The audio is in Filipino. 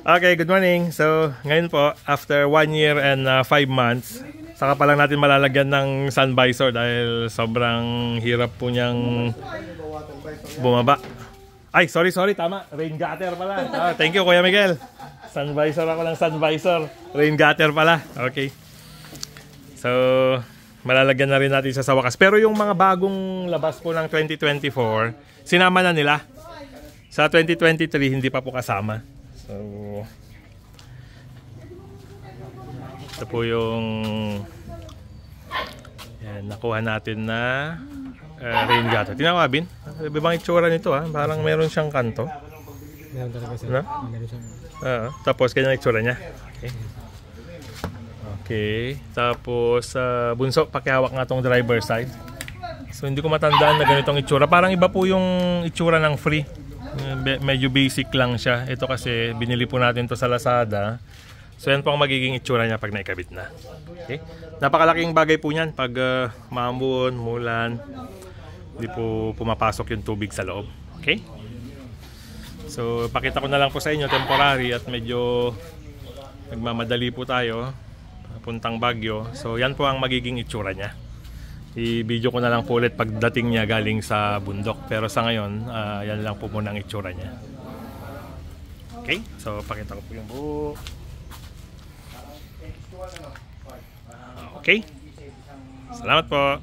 Okay, good morning. So, ngayon po, after 1 year and 5 months, saka pa lang natin malalagyan ng sun visor dahil sobrang hirap po niyang bumaba. Ay, sorry, tama. Rain gutter pala. Thank you, Kuya Miguel. Sun visor ako ng sun visor. Rain gutter pala. Okay. So, malalagyan na rin natin sa wakas. Pero yung mga bagong labas po ng 2024, sinama na nila. Sa 2023, hindi pa po kasama. So, ito po yung yan, nakuha natin na rain gutter. Tingnan mo, Abin. Iba bang itsura nito, ha? Parang meron siyang kanto. Meron talaga siya. No? Tapos, ganyan itsura niya. Okay. Okay. Tapos, bunso, pakihawak nga tong driver side. So, hindi ko matandaan na ganitong itsura. Parang iba po yung itsura ng free. Medyo basic lang siya. Ito kasi binili po natin to sa Lazada. So yan po ang magiging itsura niya pag naikabit na. Okay? Napakalaking bagay po niyan pag maambon, mulan, hindi po pumapasok yung tubig sa loob. Okay? So pakita ko na lang po sa inyo temporary at medyo nagmamadali po tayo puntang Baguio. So yan po ang magiging itsura niya. I-video ko na lang po ulit pagdating niya galing sa bundok. Pero sa ngayon, yan lang po muna ang itsura niya. Okay, so pakita ko po yung buhok. Okay, salamat po.